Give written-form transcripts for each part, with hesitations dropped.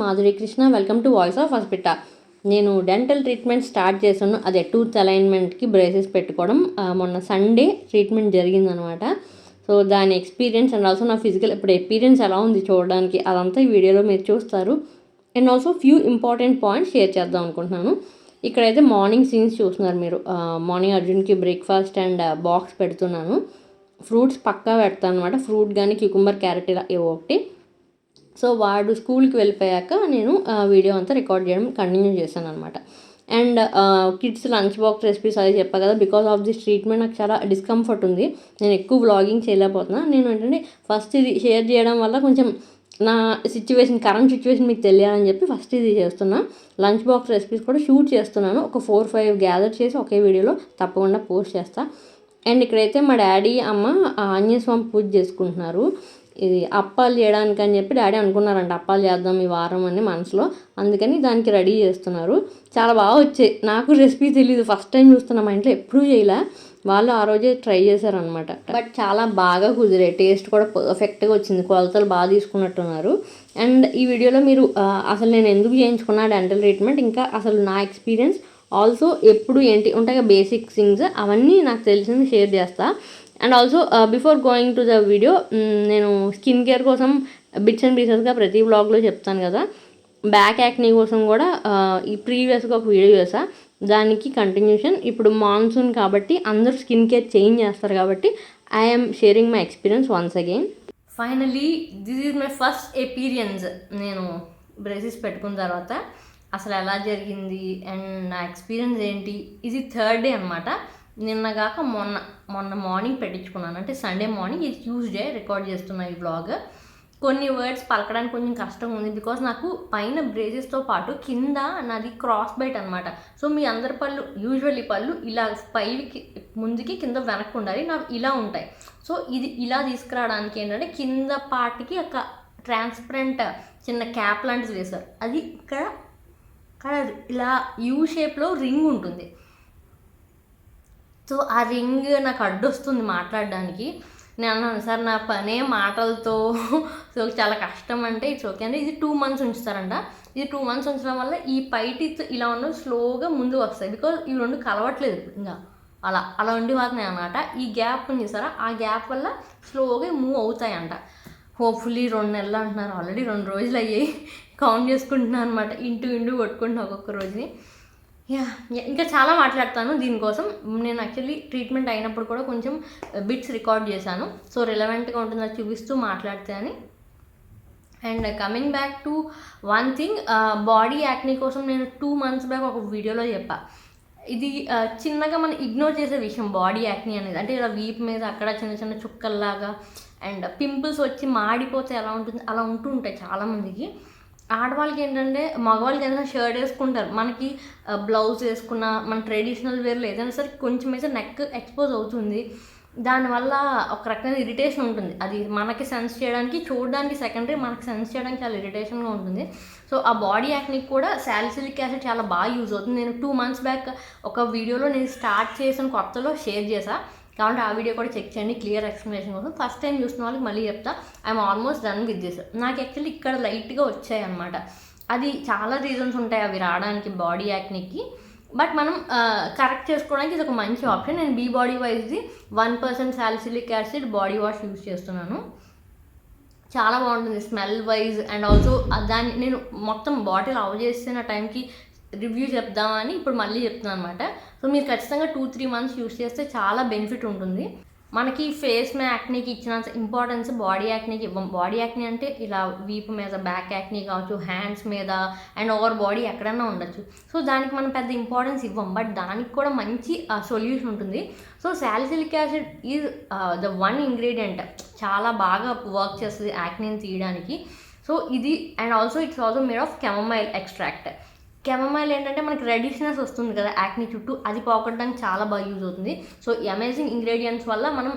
Madhuri Krishna. Welcome to voice of Hospita. నేను dental treatment start చేశాను. అదే టూత్ అలైన్మెంట్కి బ్రేసెస్ పెట్టుకోవడం. మొన్న సండే ట్రీట్మెంట్ జరిగిందనమాట. సో దాని ఎక్స్పీరియన్స్ అండ్ ఆల్సో నా ఫిజికల్ ఇప్పుడు ఎపీరియన్స్ ఎలా ఉంది చూడడానికి అదంతా ఈ వీడియోలో మీరు చూస్తారు. And also few important points share చేద్దాం అనుకుంటున్నాను. ఇక్కడైతే మార్నింగ్ సీన్స్ చూస్తున్నారు మీరు. మార్నింగ్ అర్జున్కి బ్రేక్ఫాస్ట్ అండ్ బాక్స్ పెడుతున్నాను. ఫ్రూట్స్ పక్కా పెడతాను అనమాట. ఫ్రూట్ కానీ క్యూకుంబర్, క్యారెట్ ఇలా ఏవో ఒకటి. సో వాడు స్కూల్కి వెళ్ళిపోయాక నేను వీడియో అంతా రికార్డ్ చేయడం కంటిన్యూ చేశాను అనమాట. And kids lunch box recipes అది చెప్పా కదా, బికాస్ ఆఫ్ దిస్ ట్రీట్మెంట్ నాకు చాలా డిస్కంఫర్ట్ ఉంది. నేను ఎక్కువ వ్లాగింగ్ చేయలేకపోతున్నా. నేను ఏంటంటే ఫస్ట్ ఇది షేర్ చేయడం వల్ల కొంచెం నా కరెంట్ సిచ్యువేషన్ మీకు తెలియాలని చెప్పి ఫస్ట్ ఇది చేస్తున్నా. లంచ్ బాక్స్ రెసిపీస్ కూడా షూట్ చేస్తున్నాను. ఒక 4-5 గ్యాదర్ చేసి ఒకే వీడియోలో తప్పకుండా పోస్ట్ చేస్తా. అండ్ ఇక్కడైతే మా డాడీ అమ్మ ఆంజనేయ స్వామి పూజ చేసుకుంటున్నారు. ఇది అప్పాలు చేయడానికి అని చెప్పి డాడీ అనుకున్నారంట, అప్పాలు చేద్దాం ఈ వారం అని మనసులో. అందుకని దానికి రెడీ చేస్తున్నారు. చాలా బాగా వచ్చాయి. నాకు రెసిపీ తెలియదు, ఫస్ట్ టైం చూస్తున్నా. మా ఇంట్లో ఎప్పుడూ చేయలే. వాళ్ళు ఆ రోజే ట్రై చేశారనమాట. బట్ చాలా బాగా కుదిరే, టేస్ట్ కూడా పర్ఫెక్ట్గా వచ్చింది. కొలతలు బాగా తీసుకున్నట్టున్నారు. అండ్ ఈ వీడియోలో మీరు అసలు నేను ఎందుకు చేయించుకున్నా డెంటల్ ట్రీట్మెంట్, ఇంకా అసలు నా ఎక్స్పీరియన్స్, ఆల్సో ఎప్పుడు ఏంటి ఉంటాయి బేసిక్ థింగ్స్, అవన్నీ నాకు తెలిసింది షేర్ చేస్తా. And also before going to the video, నేను స్కిన్ కేర్ కోసం బిట్స్ అండ్ పీసెస్గా ప్రతి వ్లాగ్లో చెప్తాను కదా. బ్యాక్ యాక్నీ కోసం కూడా ఈ ప్రీవియస్గా ఒక వీడియో చేసా, దానికి కంటిన్యూషన్. ఇప్పుడు మాన్సూన్ కాబట్టి అందరూ స్కిన్ కేర్ చేంజ్ చేస్తారు కాబట్టి I'm sharing my experience once again. Finally this is my first experience. నేను బ్రేసెస్ పెట్టుకున్న తర్వాత అసలు ఎలా జరిగింది అండ్ నా ఎక్స్పీరియన్స్ ఏంటి. ఇది 3rd డే అనమాట. నిన్నగాక మొన్న మార్నింగ్ పెట్టించుకున్నాను, అంటే సండే మార్నింగ్. ఇది ట్యూస్డే రికార్డ్ చేస్తున్నా ఈ వ్లాగ్. కొన్ని వర్డ్స్ పలకడానికి కొంచెం కష్టం ఉంది, బికాస్ నాకు పైన బ్రేసెస్తో పాటు కింద నాది క్రాస్ బైట్ అనమాట. సో మీ అందరి పళ్ళు యూజువల్లీ పళ్ళు ఇలా పైకి ముందుకి కింద వెనక్కి ఉండాలి, నాకు ఇలా ఉంటాయి. సో ఇది ఇలా తీసుకురావడానికి ఏంటంటే కింద పార్ట్కి ఒక ట్రాన్స్పరెంట్ చిన్న క్యాప్ లాంటిది వేశారు. అది ఇక్కడ ఇలా యూ షేప్లో రింగ్ ఉంటుంది. సో ఆ రింగ్ నాకు అడ్డొస్తుంది మాట్లాడడానికి. నేను అన్నాను, సార్ నా పనే మాటలతో, సో చాలా కష్టం అంటే ఇట్స్ ఓకే అంటే. ఇది 2 months ఉంచుతారంట. ఇది 2 months ఉంచడం వల్ల ఈ పైటీత్ ఇలా ఉన్న స్లోగా ముందు వస్తాయి, బికాజ్ ఇవి 2 కలవట్లేదు ఇంకా అలా ఉండి పోతున్నాయి అన్నమాట. ఈ గ్యాప్ ఉంది చూసారా, ఆ గ్యాప్ వల్ల స్లోగా మూవ్ అవుతాయంట. హోప్ఫుల్లీ 2 నెలలు అంటున్నారు, ఆల్రెడీ 2 రోజులు అయ్యాయి. కౌంట్ చేసుకుంటున్నాను అనమాట, ఇంటూ కొట్టుకుంటున్నా ఒక్కొక్క రోజుని. ఇంకా చాలా మాట్లాడతాను దీనికోసం. నేను యాక్చువల్లీ ట్రీట్మెంట్ అయినప్పుడు కూడా కొంచెం బిట్స్ రికార్డ్ చేశాను, సో రిలవెంట్గా ఉంటుందో చూపిస్తూ మాట్లాడితే అని. And coming back to one thing, body acne కోసం నేను 2 months బ్యాక్ ఒక వీడియోలో చెప్పా. ఇది చిన్నగా మనం ఇగ్నోర్ చేసే విషయం బాడీ యాక్నీ అనేది. అంటే ఇలా వీపు మీద అక్కడ చిన్న చిన్న చుక్కల్లాగా అండ్ పింపుల్స్ వచ్చి మాడిపోతే ఎలా ఉంటుంది, అలా ఉంటూ ఉంటాయి చాలామందికి. ఆడవాళ్ళకి ఏంటంటే, మగవాళ్ళకి ఏదైనా షర్ట్ వేసుకుంటారు, మనకి బ్లౌజ్ వేసుకున్న మన ట్రెడిషనల్ వేర్లో ఏదైనా సరే కొంచెం అయితే నెక్ ఎక్స్పోజ్ అవుతుంది. దానివల్ల ఒక రకమైన ఇరిటేషన్ ఉంటుంది. అది మనకి సెన్స్ చేయడానికి, చూడడానికి సెకండరీ, మనకి సెన్స్ చేయడానికి చాలా ఇరిటేషన్గా ఉంటుంది. సో ఆ బాడీ యాక్నికి కూడా సాలిసిలిక్ యాసిడ్ చాలా బాగా యూజ్ అవుతుంది. నేను 2 months బ్యాక్ ఒక వీడియోలో నేను స్టార్ట్ చేసిన కొత్తలో షేర్ చేశా, కాబట్టి ఆ వీడియో కూడా చెక్ చేయండి క్లియర్ ఎక్స్ప్లెనేషన్ కోసం. ఫస్ట్ టైం చూసిన వాళ్ళకి మళ్ళీ చెప్తా, I'm almost done with this. నాకు యాక్చువల్లీ ఇక్కడ లైట్గా వచ్చాయి అనమాట. అది చాలా రీజన్స్ ఉంటాయి అవి రావడానికి బాడీ యాక్నీకి. బట్ మనం కరెక్ట్ చేసుకోవడానికి ఇది ఒక మంచి ఆప్షన్. నేను బీ బాడీ వైజ్ది 1% salicylic acid body wash use చేస్తున్నాను. చాలా బాగుంటుంది స్మెల్ వైజ్. అండ్ ఆల్సో దాన్ని నేను మొత్తం బాటిల్ ఆఫ్ చేసిన టైంకి రివ్యూ చెప్దామని ఇప్పుడు మళ్ళీ చెప్తున్నాను అనమాట. సో మీరు ఖచ్చితంగా 2-3 months యూస్ చేస్తే చాలా బెనిఫిట్ ఉంటుంది. మనకి ఫేస్ మీద యాక్నీకి ఇచ్చినంత ఇంపార్టెన్స్ బాడీ యాక్నీకి ఇవ్వం. బాడీ యాక్నీ అంటే ఇలా వీపు మీద బ్యాక్ యాక్నీ కావచ్చు, హ్యాండ్స్ మీద అండ్ ఓవర్ బాడీ ఎక్కడైనా ఉండొచ్చు. సో దానికి మనం పెద్ద ఇంపార్టెన్స్ ఇవ్వం, బట్ దానికి కూడా మంచి సొల్యూషన్ ఉంటుంది. So salicylic acid is the one ingredient చాలా బాగా వర్క్ చేస్తుంది యాక్నీని తీయడానికి. సో ఇది and also it's also made of chamomile extract. Chamomile ఏంటంటే మనకి రెడిష్నెస్ వస్తుంది కదా యాక్ని చుట్టూ, అది పోగొట్టడానికి చాలా బాగా యూజ్ అవుతుంది. సో ఈ అమేజింగ్ ఇంగ్రీడియంట్స్ వల్ల మనం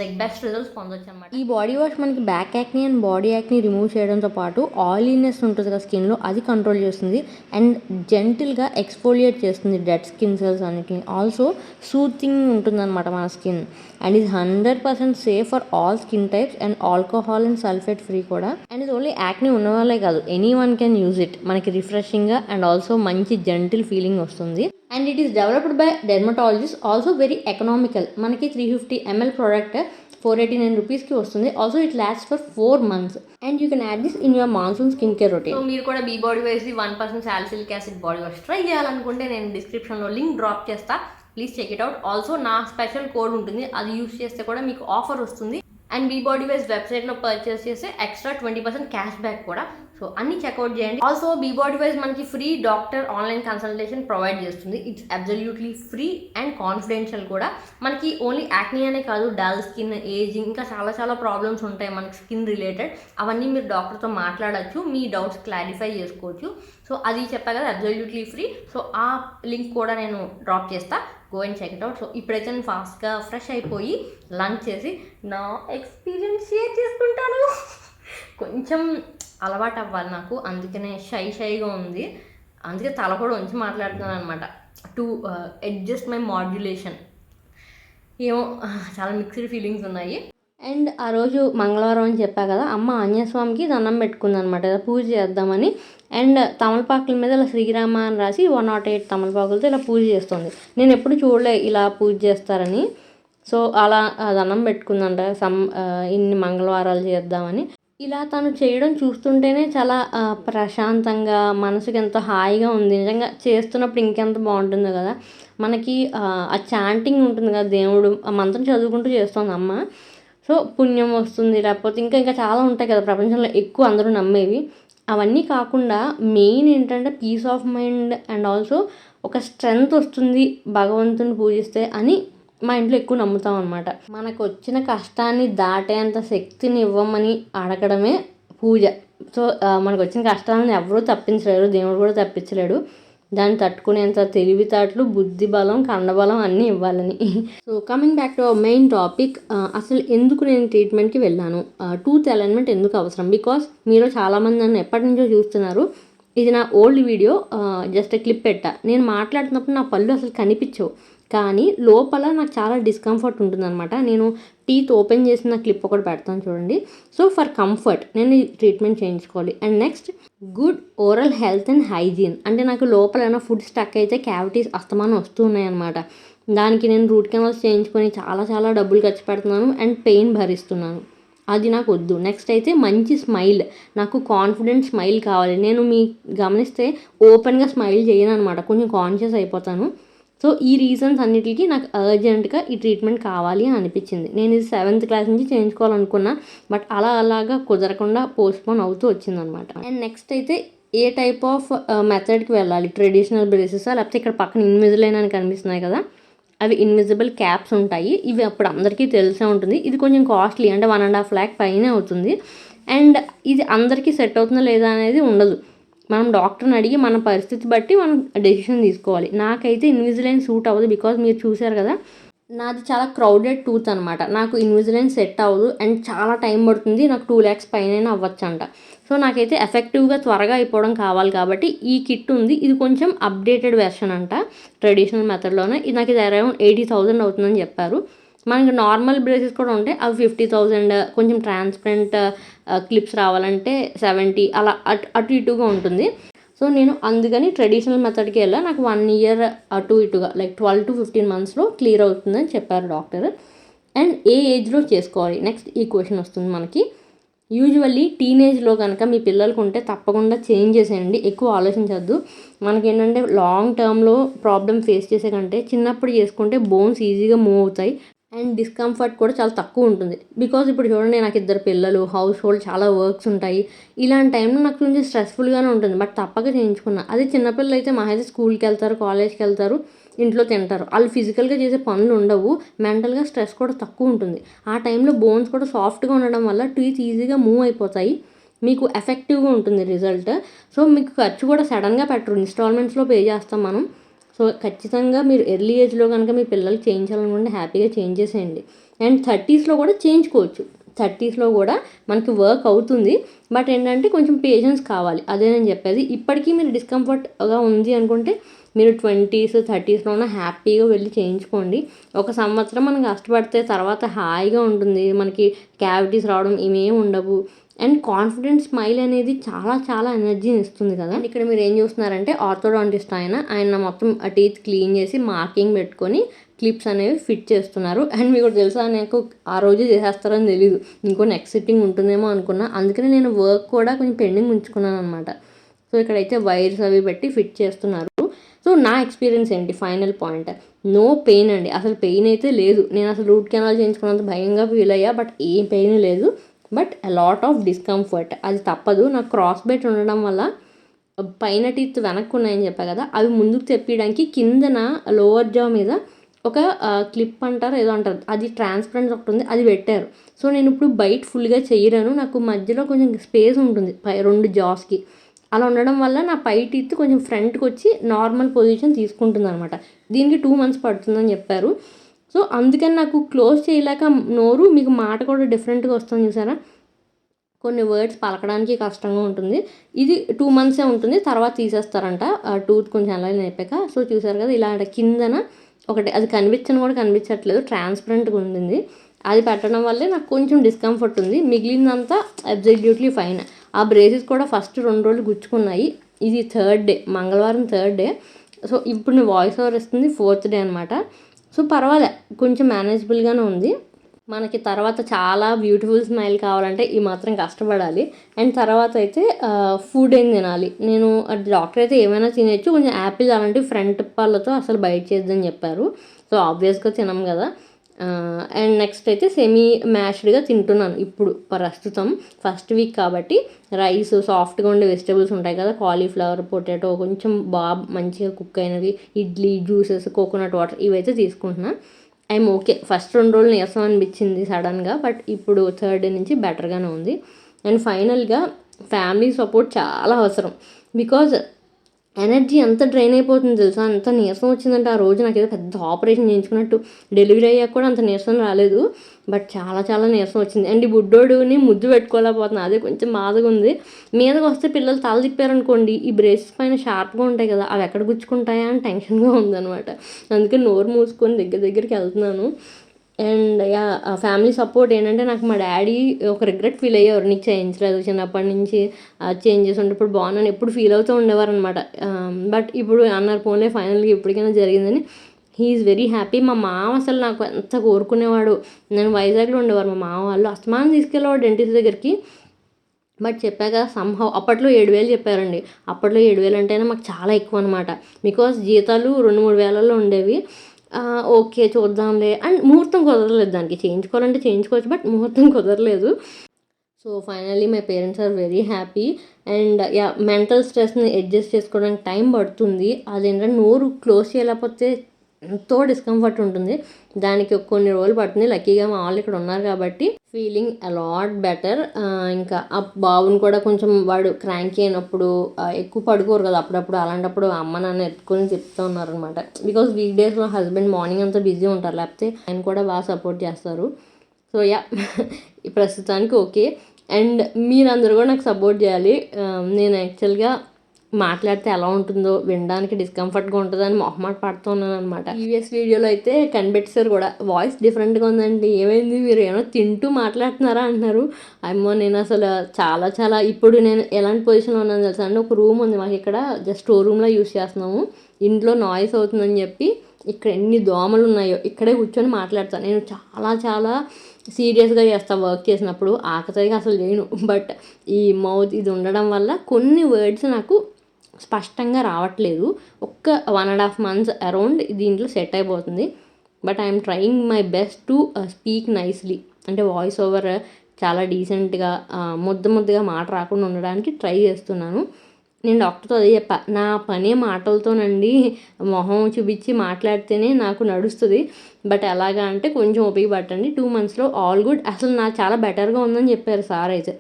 లైక్ బెస్ట్ రిజల్ట్స్ పొందొచ్చు అనమాట. ఈ బాడీ వాష్ మనకి బ్యాక్ యాక్ని అండ్ బాడీ యాక్ని రిమూవ్ చేయడంతో పాటు ఆయిలీనెస్ ఉంటుంది కదా స్కిన్లో, అది కంట్రోల్ చేస్తుంది అండ్ జెంటిల్గా ఎక్స్ఫోలియేట్ చేస్తుంది డెడ్ స్కిన్ సెల్స్ అన్నిటిని. ఆల్సో సూతింగ్ ఉంటుందన్నమాట మన స్కిన్ అండ్ ఇది 100% safe for all skin types and alcohol and sulphate free కూడా. అండ్ ఇది ఓన్లీ యాక్ని ఉన్న వాళ్ళే కాదు, any one can use it. మనకి రిఫ్రెషింగ్గా అండ్ ఆల్సో మంచి జెంటిల్ ఫీలింగ్ వస్తుంది. And it is developed by dermatologist, also very economical. మనకి 350 ml ప్రోడక్ట్ 489 రూపీస్కి వస్తుంది. Also it last for 4 months and you can add this in your monsoon skin care routine. So మీరు కూడా B body wash 1% salicylic acid body wash try చేయాలనుకుంటే నేను డిస్క్రిప్షన్లో link drop చేస్తా, please check it out. Also నా special code ఉంటుంది, అది use చేస్తే కూడా మీకు ఆఫర్ వస్తుంది. అండ్ బీ బాడీ వాష్ వెబ్సైట్లో పర్చేస్ చేస్తే ఎక్స్ట్రా 20% క్యాష్ బ్యాక్ కూడా. సో అన్ని చెక్అవుట్ చేయండి. ఆల్సో బీ బాడీ వాష్ మనకి free doctor online consultation provide చేస్తుంది. It's absolutely free and confidential కూడా. మనకి ఓన్లీ యాక్నీ అనే కాదు, డల్ స్కిన్, ఏజింగ్, ఇంకా చాలా ప్రాబ్లమ్స్ ఉంటాయి మనకి స్కిన్ రిలేటెడ్. అవన్నీ మీరు డాక్టర్తో మాట్లాడచ్చు, మీ డౌట్స్ క్లారిఫై చేసుకోవచ్చు. సో అది చెప్పా కదా, అబ్సల్యూట్లీ ఫ్రీ. సో ఆ లింక్ కూడా నేను డ్రాప్ చేస్తా, go and check it out. So ఇప్పుడైతే నేను ఫాస్ట్గా ఫ్రెష్ అయిపోయి లంచ్ చేసి నా ఎక్స్పీరియన్స్ షేర్ చేసుకుంటాను. కొంచెం అలవాటు అవ్వాలి నాకు, అందుకనే షైగా ఉంది, అందుకే తల కూడా ఉంచి మాట్లాడుతున్నాను అనమాట, టు అడ్జస్ట్ మై మాడ్యులేషన్. ఏమో చాలా మిక్స్డ్ ఫీలింగ్స్ ఉన్నాయి. అండ్ ఆ రోజు మంగళవారం అని చెప్పా కదా, అమ్మ ఆంజనేయస్వామికి దండం పెట్టుకుందనమాట, పూజ చేద్దామని. అండ్ తమలపాకుల మీద ఇలా శ్రీరామ అని రాసి 108 తమలపాకులతో ఇలా పూజ చేస్తుంది. నేను ఎప్పుడు చూడలే ఇలా పూజ చేస్తారని. సో అలా దండం పెట్టుకుందంట, ఇన్ని మంగళవారాలు చేద్దామని. ఇలా తను చేయడం చూస్తుంటేనే చాలా ప్రశాంతంగా, మనసుకి ఎంతో హాయిగా ఉంది. నిజంగా చేస్తున్నప్పుడు ఇంకెంత బాగుంటుందో కదా. మనకి ఆ చాంటింగ్ ఉంటుంది కదా, దేవుడు ఆ మంత్రం చదువుకుంటూ చేస్తుంది అమ్మ. సో పుణ్యం వస్తుంది, లేకపోతే ఇంకా చాలా ఉంటాయి కదా ప్రపంచంలో ఎక్కువ అందరూ నమ్మేవి. అవన్నీ కాకుండా మెయిన్ ఏంటంటే peace of mind and also ఒక స్ట్రెంగ్త్ వస్తుంది భగవంతుని పూజిస్తే అని మా ఇంట్లో ఎక్కువ నమ్ముతాం అనమాట. మనకు వచ్చిన కష్టాన్ని దాటేంత శక్తిని ఇవ్వమని అడగడమే పూజ. సో మనకు వచ్చిన కష్టాలను ఎవరూ తప్పించలేరు, దేవుడు కూడా తప్పించలేడు. దాన్ని తట్టుకునేంత తెలివితేటలు, బుద్ధి బలం, కండబలం అన్నీ ఇవ్వాలని. So coming back to main topic, అసలు ఎందుకు నేను ట్రీట్మెంట్కి వెళ్ళాను, టూత్ అలైన్మెంట్ ఎందుకు అవసరం? బికాస్ మీరు చాలామంది నన్ను ఎప్పటి నుంచో చూస్తున్నారు. ఇది నా ఓల్డ్ వీడియో, జస్ట్ క్లిప్ పెట్టా. నేను మాట్లాడుతున్నప్పుడు నా పళ్ళు అసలు కనిపించవు, కానీ లోపల నాకు చాలా డిస్కంఫర్ట్ ఉంటుందన్నమాట. నేను టీత్ ఓపెన్ చేసిన క్లిప్ ఒకటి పెడతాను చూడండి. సో ఫర్ కంఫర్ట్ నేను ఈ ట్రీట్మెంట్ చేయించుకోవాలి. And next good oral health and hygiene. అంటే నాకు లోపల ఏమైనా ఫుడ్ స్టక్ అయితే క్యావిటీస్ అస్తమానం వస్తూ ఉన్నాయన్నమాట. దానికి నేను రూట్ కెనాల్స్ చేయించుకొని చాలా డబ్బులు ఖర్చు పెడుతున్నాను అండ్ పెయిన్ భరిస్తున్నాను. అది నాకు వద్దు. నెక్స్ట్ అయితే మంచి స్మైల్, నాకు కాన్ఫిడెంట్ స్మైల్ కావాలి. నేను మీ గమనిస్తే ఓపెన్గా స్మైల్ చేయను అనమాట, కొంచెం కాన్షియస్ అయిపోతాను. సో ఈ రీజన్స్ అన్నిటికీ నాకు అర్జెంటుగా ఈ ట్రీట్మెంట్ కావాలి అని అనిపించింది. నేను ఇది 7th క్లాస్ నుంచి చేయించుకోవాలనుకున్నా, బట్ అలాగా కుదరకుండా పోస్ట్పోన్ అవుతూ వచ్చిందనమాట. అండ్ నెక్స్ట్ అయితే ఏ టైప్ ఆఫ్ మెథడ్కి వెళ్ళాలి, ట్రెడిషనల్ బ్రేసెసా, లేకపోతే ఇక్కడ పక్కన ఇన్విజిలైన్ అని కనిపిస్తున్నాయి కదా, అవి ఇన్విజిబుల్ క్యాప్స్ ఉంటాయి. ఇవి అప్పుడు అందరికీ తెలిసే ఉంటుంది. ఇది కొంచెం కాస్ట్లీ, అంటే 1.5 lakh పైనే అవుతుంది. అండ్ ఇది అందరికీ సెట్ అవుతుందా లేదా అనేది ఉండదు. మనం డాక్టర్ని అడిగి మన పరిస్థితి బట్టి మనం డెసిషన్ తీసుకోవాలి. నాకైతే ఇన్విజిలైన్ సూట్ అవ్వదు, బికాజ్ మీరు చూసారు కదా నాది చాలా క్రౌడెడ్ టూత్ అనమాట. నాకు ఇన్విజిలైన్ సెట్ అవ్వదు అండ్ చాలా టైం పడుతుంది. నాకు 2 lakhs పైన అవ్వచ్చు అంట. సో నాకైతే ఎఫెక్టివ్గా త్వరగా అయిపోవడం కావాలి కాబట్టి ఈ కిట్ ఉంది. ఇది కొంచెం అప్డేటెడ్ వెర్షన్ అంట, ట్రెడిషనల్ మెథడ్లోనే. ఇది నాకు ఇది అరౌండ్ 80,000 అవుతుందని చెప్పారు. మనకి నార్మల్ బ్రేసెస్ కూడా ఉంటాయి, అవి 50,000. కొంచెం ట్రాన్స్పరెంట్ క్లిప్స్ రావాలంటే 70, అలా అటు ఇటుగా ఉంటుంది. సో నేను అందుకని ట్రెడిషనల్ మెథడ్కి వెళ్ళా. నాకు 1 year అటు ఇటుగా లైక్ 12 to 15 monthsలో క్లియర్ అవుతుందని చెప్పారు డాక్టర్. అండ్ ఏ ఏజ్లో చేసుకోవాలి, నెక్స్ట్ ఈ క్వశ్చన్ వస్తుంది మనకి. యూజువల్లీ టీనేజ్లో కనుక మీ పిల్లలకు ఉంటే తప్పకుండా చేంజ్ చేసేయండి, ఎక్కువ ఆలోచించద్దు. మనకేంటంటే లాంగ్ టర్మ్లో ప్రాబ్లమ్ ఫేస్ చేసే కంటే చిన్నప్పుడు చేసుకుంటే బోన్స్ ఈజీగా మూవ్ అవుతాయి అండ్ డిస్కంఫర్ట్ కూడా చాలా తక్కువ ఉంటుంది. బికాజ్ ఇప్పుడు చూడండి, నాకు 2 పిల్లలు, హౌస్ హోల్డ్, చాలా వర్క్స్ ఉంటాయి. ఇలాంటి టైంలో నాకు కొంచెం స్ట్రెస్ఫుల్గానే ఉంటుంది, బట్ తప్పక చేయించుకున్నా. అదే చిన్నపిల్లలు అయితే మా అయితే స్కూల్కి వెళ్తారు, కాలేజ్కి వెళ్తారు, ఇంట్లో తింటారు. వాళ్ళు ఫిజికల్గా చేసే పనులు ఉండవు, మెంటల్గా స్ట్రెస్ కూడా తక్కువ ఉంటుంది. ఆ టైంలో బోన్స్ కూడా సాఫ్ట్గా ఉండడం వల్ల టీత్ ఈజీగా మూవ్ అయిపోతాయి. మీకు ఎఫెక్టివ్గా ఉంటుంది రిజల్ట్. సో మీకు ఖర్చు కూడా సడన్గా పెట్టరు, ఇన్స్టాల్మెంట్స్లో పే చేస్తాం మనం. సో ఖచ్చితంగా మీరు ఎర్లీ ఏజ్లో కనుక మీ పిల్లలకి చేయించాలనుకుంటే హ్యాపీగా చేంజ్ చేసేయండి. అండ్ 30స్లో కూడా చేయించుకోవచ్చు. 30స్లో కూడా మనకి వర్క్ అవుతుంది. బట్ ఏంటంటే కొంచెం పేషెన్స్ కావాలి, అదే నేను చెప్పేది. ఇప్పటికీ మీరు డిస్కంఫర్ట్గా ఉంది అనుకుంటే మీరు 20s 30స్లోనే హ్యాపీగా వెళ్ళి చేయించుకోండి. ఒక సంవత్సరం మనం కష్టపడితే తర్వాత హాయిగా ఉంటుంది, మనకి క్యావిటీస్ రావడం ఇవేమి ఉండవు. అండ్ కాన్ఫిడెంట్ స్మైల్ అనేది చాలా చాలా ఎనర్జీని ఇస్తుంది కదా. ఇక్కడ మీరు ఏం చూస్తున్నారంటే ఆర్థోడాంటిస్ట్ ఆయన మొత్తం ఆ టీత్ క్లీన్ చేసి మార్కింగ్ పెట్టుకొని క్లిప్స్ అనేవి ఫిట్ చేస్తున్నారు. అండ్ మీకు తెలుసా, నాకు ఆ రోజు చేసేస్తారని తెలీదు, ఇంకో నెక్స్ట్ సిట్టింగ్ ఉంటుందేమో అనుకున్నా. అందుకని నేను వర్క్ కూడా కొంచెం పెండింగ్ ఉంచుకున్నాను అనమాట. సో ఇక్కడైతే వైర్స్ అవి పెట్టి ఫిట్ చేస్తున్నారు. సో నా ఎక్స్పీరియన్స్ ఏంటి, ఫైనల్ పాయింట్, నో పెయిన్ అండి. అసలు పెయిన్ అయితే లేదు. నేను అసలు రూట్ కెనాల్ చేయించుకున్నంత భయంగా ఫీల్ అయ్యా, బట్ ఏం పెయిన్ లేదు. But a lot of discomfort, అది తప్పదు. నాకు క్రాస్ బైట్ ఉండడం వల్ల పైన టీత్ వెనక్కి ఉన్నాయని చెప్పా కదా, అవి ముందుకు తెప్పించడానికి కిందన లోవర్ జా మీద ఒక క్లిప్ అంటారు ఏదో అంటారు, అది ట్రాన్స్పరెంట్ ఒకటి ఉంది, అది పెట్టారు. సో నేను ఇప్పుడు బయట ఫుల్గా చేయరాను, నాకు మధ్యలో కొంచెం స్పేస్ ఉంటుంది పై 2 జాస్కి. అలా ఉండడం వల్ల నా పై టీత్ కొంచెం ఫ్రంట్కి వచ్చి నార్మల్ పొజిషన్ తీసుకుంటుంది అనమాట. దీనికి 2 months పడుతుందని చెప్పారు. సో అందుకని నాకు క్లోజ్ చేయలేక నోరు, మీకు మాట కూడా డిఫరెంట్గా వస్తుంది చూసారా, కొన్ని వర్డ్స్ పలకడానికి కష్టంగా ఉంటుంది. ఇది 2 months ఉంటుంది, తర్వాత తీసేస్తారంట టూత్ కొంచెం అలా అయిపోయాక. సో చూసారు కదా, ఇలా కిందన ఒకటి, అది కూడా కనిపించట్లేదు, ట్రాన్స్పరెంట్గా ఉంటుంది. అది పెట్టడం వల్లే నాకు కొంచెం డిస్కంఫర్ట్ ఉంది, మిగిలిందంతా అబ్సల్యూట్లీ ఫైన్. ఆ బ్రేసెస్ కూడా ఫస్ట్ 2 రోజులు గుచ్చుకున్నాయి. ఇది 3rd డే, మంగళవారం 3rd డే. సో ఇప్పుడు నేను వాయిస్ ఓవర్ ఇస్తుంది 4th డే అనమాట. సో పర్వాలే, కొంచెం మేనేజబుల్గానే ఉంది. మనకి తర్వాత చాలా బ్యూటిఫుల్ స్మైల్ కావాలంటే ఈ మాత్రం కష్టపడాలి. అండ్ తర్వాత అయితే ఫుడ్ ఏం తినాలి, నేను డాక్టర్ అయితే ఏమైనా తినచ్చు, కొంచెం యాపిల్ అలాంటివి ఫ్రంట్ పళ్ళతో అసలు బయట చేద్దని చెప్పారు. సో ఆబ్వియస్గా తినం కదా. అండ్ నెక్స్ట్ అయితే సెమీ మ్యాష్డ్గా తింటున్నాను ఇప్పుడు ప్రస్తుతం, ఫస్ట్ వీక్ కాబట్టి. రైస్, సాఫ్ట్గా ఉండే వెజిటబుల్స్ ఉంటాయి కదా, కాలీఫ్లవర్, పొటాటో, కొంచెం బాగా మంచిగా కుక్ అయినవి, ఇడ్లీ, జ్యూసెస్, కోకోనట్ వాటర్, ఇవైతే తీసుకుంటున్నాను. I'm okay. ఫస్ట్ 2 రోజులు నీరసం అనిపించింది సడన్గా, బట్ ఇప్పుడు 3rd డే నుంచి బెటర్గానే ఉంది. అండ్ ఫైనల్గా ఫ్యామిలీ సపోర్ట్ చాలా అవసరం. బికాజ్ ఎనర్జీ ఎంత డ్రైన్ అయిపోతుంది తెలుసా, అంత నీరసం వచ్చిందంటే ఆ రోజు నాకు ఏదో పెద్ద ఆపరేషన్ చేయించుకున్నట్టు. డెలివరీ అయ్యాక కూడా అంత నీరసం రాలేదు, బట్ చాలా చాలా నీరసం వచ్చింది. అండ్ ఈ బుడ్డోడుని ముద్దు పెట్టుకోలేకపోతున్నాను, అదే కొంచెం బాధగా ఉంది. మీదకి వస్తే పిల్లలు తల తిప్పారనుకోండి, ఈ బ్రేసెస్ పైన షార్ప్గా ఉంటాయి కదా, అవి ఎక్కడ గుచ్చుకుంటాయా అని టెన్షన్గా ఉందన్నమాట. అందుకే నోరు మూసుకొని దగ్గరికి వెళ్తున్నాను. అండ్ ఫ్యామిలీ సపోర్ట్ ఏంటంటే, నాకు మా డాడీ ఒక రిగ్రెట్ ఫీల్ అయ్యేవారు, నీకు చేయించలేదు చిన్నప్పటి నుంచి, చేంజెస్ ఉంటే ఇప్పుడు బాగున్నాను ఎప్పుడు ఫీల్ అవుతూ ఉండేవారు అనమాట. బట్ ఇప్పుడు అన్నారు పోన్లే ఫైనల్గా ఇప్పటికైనా జరిగిందని. He is very happy. మా మామ అసలు నాకు ఎంత కోరుకునేవాడు. నేను వైజాగ్లో ఉండేవారు మా మామ వాళ్ళు, అస్తమానం తీసుకెళ్ళేవాడు డెంటిస్ట్ దగ్గరికి. బట్ చెప్పా కదా, సంహౌ అప్పట్లో 7,000 చెప్పారండి. అప్పట్లో 7,000 అంటేనే మాకు చాలా ఎక్కువ అనమాట. బికాస్ జీతాలు 2-3 వేలలో ఉండేవి. ఓకే చూద్దాంలే, అండ్ ముహూర్తం కుదరలేదు దానికి. చేయించుకోవాలంటే చేయించుకోవచ్చు, బట్ ముహూర్తం కుదరలేదు. So finally my parents are very happy. And mental స్ట్రెస్ని అడ్జస్ట్ చేసుకోవడానికి టైం పడుతుంది. అదేంటంటే నోరు క్లోజ్ చేయలేకపోతే ఎంతో డిస్కంఫర్ట్ ఉంటుంది, దానికి కొన్ని రోజులు పడుతుంది. లక్కీగా మా వాళ్ళు ఇక్కడ ఉన్నారు కాబట్టి ఫీలింగ్ అలాట్ బెటర్. ఇంకా ఆ బాబుని కూడా కొంచెం, వాడు క్రాంకీ అయినప్పుడు ఎక్కువ పడుకోరు కదా అప్పుడప్పుడు, అలాంటప్పుడు అమ్మ నాన్న ఎత్తుకొని చెప్తూ ఉన్నారనమాట. బికాస్ వీక్ డేస్లో హస్బెండ్ మార్నింగ్ అంతా బిజీ ఉంటారు, లేకపోతే ఆయన కూడా బాగా సపోర్ట్ చేస్తారు. సో ప్రస్తుతానికి ఓకే. అండ్ మీరందరూ కూడా నాకు సపోర్ట్ చేయాలి. నేను యాక్చువల్గా మాట్లాడితే ఎలా ఉంటుందో, వినడానికి డిస్కంఫర్ట్గా ఉంటుందని మొహమాట పడుతూ ఉన్నాను అనమాట. ప్రీవియస్ వీడియోలో అయితే కనిపెట్టేశారు కూడా, వాయిస్ డిఫరెంట్గా ఉందండి, ఏమైంది మీరు ఏమైనా తింటూ మాట్లాడుతున్నారా అంటున్నారు. అమ్మో, నేను అసలు చాలా చాలా ఇప్పుడు నేను ఎలాంటి పొజిషన్లో ఉన్నాను తెలుసా అండి. ఒక రూమ్ ఉంది మాకు ఇక్కడ, జస్ట్ స్టోర్ రూమ్లో యూస్ చేస్తున్నాము. ఇంట్లో నాయిస్ అవుతుందని చెప్పి ఇక్కడ ఎన్ని దోమలు ఉన్నాయో ఇక్కడే కూర్చొని మాట్లాడతాను. నేను చాలా చాలా సీరియస్గా చేస్తాను వర్క్ చేసినప్పుడు, ఆకతాయిగా అసలు చేయను. బట్ ఈ మౌత్ ఇది ఉండడం వల్ల కొన్ని వర్డ్స్ నాకు స్పష్టంగా రావట్లేదు. ఒక్క 1.5 months అరౌండ్ దీంట్లో సెట్ అయిపోతుంది. But I'm trying my best to speak nicely, అంటే వాయిస్ ఓవర్ చాలా డీసెంట్గా, ముద్దగా మాట రాకుండా ఉండడానికి ట్రై చేస్తున్నాను. నేను డాక్టర్తో అదే చెప్పా, నా పనే మాటలతోనండి, మొహం చూపించి మాట్లాడితేనే నాకు నడుస్తుంది. బట్ ఎలాగా అంటే కొంచెం ఓపిక పట్టండి, 2 monthsలో ఆల్ గుడ్. అసలు నా చాలా బెటర్గా ఉందని చెప్పారు సార్ అయితే.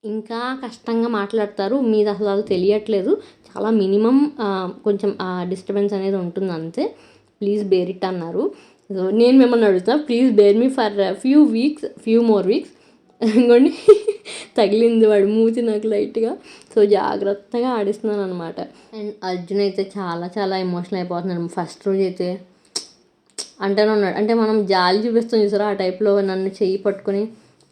ఇంకా కష్టంగా మాట్లాడతారు. మీది అసలు అది తెలియట్లేదు. చాలా మినిమం కొంచెం డిస్టర్బెన్స్ అనేది ఉంటుంది అంతే. ప్లీజ్ బేర్ ఇట్ అన్నారు. సో నేను మిమ్మల్ని అడుగుతా, please bear me for few more weeks. ఇంకోండి తగిలింది వాడు మూతి నాకు లైట్గా. సో జాగ్రత్తగా ఆడిస్తున్నాను అనమాట. అండ్ అర్జున్ అయితే చాలా చాలా ఎమోషనల్ అయిపోతున్నాడు. ఫస్ట్ రోజు అయితే అంటేనే ఉన్నాడు, అంటే మనం జాలి చూపిస్తాం చూసారా ఆ టైప్లో నన్ను చెయ్యి పట్టుకొని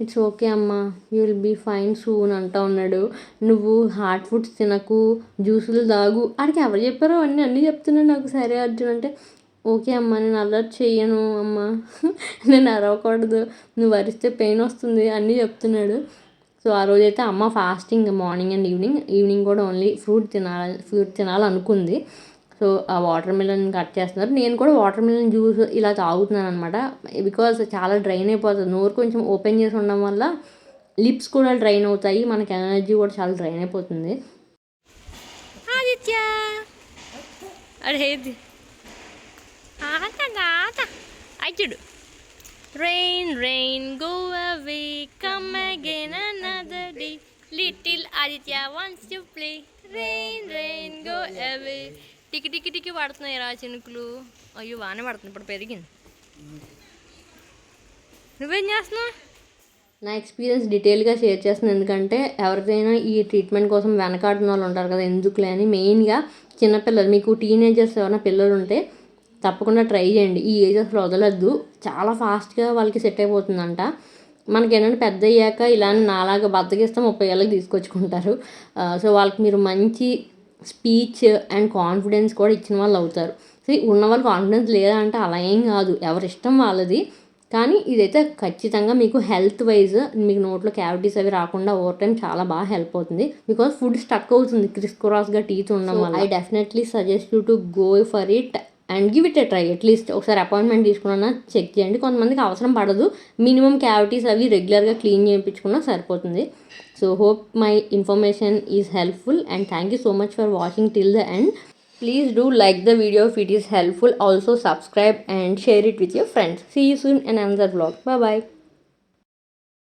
ఇట్స్ ఓకే అమ్మా, you will be fine soon అంటా ఉన్నాడు. నువ్వు హార్ట్ ఫుడ్స్ తినకు, జ్యూసులు తాగు. ఆడికి ఎవరు చెప్పారో అన్నీ చెప్తున్నాడు నాకు. సరే అర్జున్ అంటే ఓకే అమ్మ, నేను అలర్ట్ చెయ్యను అమ్మ, నేను అరవకూడదు, నువ్వు అరిస్తే పెయిన్ వస్తుంది అన్నీ చెప్తున్నాడు. సో ఆ రోజైతే అమ్మ ఫాస్టింగ్ మార్నింగ్ అండ్ ఈవినింగ్ కూడా ఓన్లీ ఫ్రూట్ తినాలనుకుంది. సో ఆ వాటర్ మిలన్ కట్ చేస్తున్నారు. నేను కూడా వాటర్ మిలన్ జ్యూస్ ఇలా తాగుతున్నాను అనమాట. బికాజ్ చాలా డ్రైన్ అయిపోతుంది. నోరు కొంచెం ఓపెన్ చేసి ఉండడం వల్ల లిప్స్ కూడా డ్రైన్ అవుతాయి. మనకి ఎనర్జీ కూడా చాలా డ్రైన్ అయిపోతుంది. ఆదిత్య అడేది చూడు, rain rain go away, come again another day, little Aditya wants to play, rain rain go away. టికి టికి టికి పడుతున్నాయి రా చినుకులు. అయ్యో బాగానే పడుతుంది, ఇప్పుడు పెరిగింది. నువ్వేం చేస్తున్నావు? నా ఎక్స్పీరియన్స్ డీటెయిల్గా షేర్ చేస్తున్నాను, ఎందుకంటే ఎవరికైనా ఈ ట్రీట్మెంట్ కోసం వెనకాడుతున్న వాళ్ళు ఉంటారు కదా, ఎందుకులే అని. మెయిన్గా చిన్నపిల్లలు, మీకు టీనేజర్స్ ఎవరైనా పిల్లలు ఉంటే తప్పకుండా ట్రై చేయండి. ఈ ఏజెస్లో వదలద్దు, చాలా ఫాస్ట్గా వాళ్ళకి సెట్ అయిపోతుందంట. మనకి ఏంటంటే పెద్ద అయ్యాక ఇలా నాలాగా బద్దకిస్తాం 30 ఏళ్ళకి తీసుకొచ్చుకుంటారు. సో వాళ్ళకి మీరు మంచి స్పీచ్ అండ్ కాన్ఫిడెన్స్ కూడా ఇచ్చిన వాళ్ళు అవుతారు. సో ఉన్న వాళ్ళు కాన్ఫిడెన్స్ లేదా అంటే అలా ఏం కాదు, ఎవరిష్టం వాళ్ళది. కానీ ఇదైతే ఖచ్చితంగా మీకు హెల్త్ వైజ్ మీకు నోట్లో క్యావిటీస్ అవి రాకుండా ఓవర్ టైం చాలా బాగా హెల్ప్ అవుతుంది. బికాజ్ ఫుడ్ స్టక్ అవుతుంది క్రాస్గా టీత్ ఉండడం వల్ల. I definitely suggest you to go for it and give it a try. At least ఒకసారి అపాయింట్మెంట్ తీసుకున్నా చెక్ చేయండి. కొంతమందికి అవసరం పడదు, మినిమం క్యావిటీస్ అవి రెగ్యులర్గా క్లీన్ చేయించుకున్నా సరిపోతుంది. So hope my information is helpful and thank you so much for watching till the end. Please do like the video if it is helpful. Also subscribe and share it with your friends. See you soon in another vlog. Bye bye.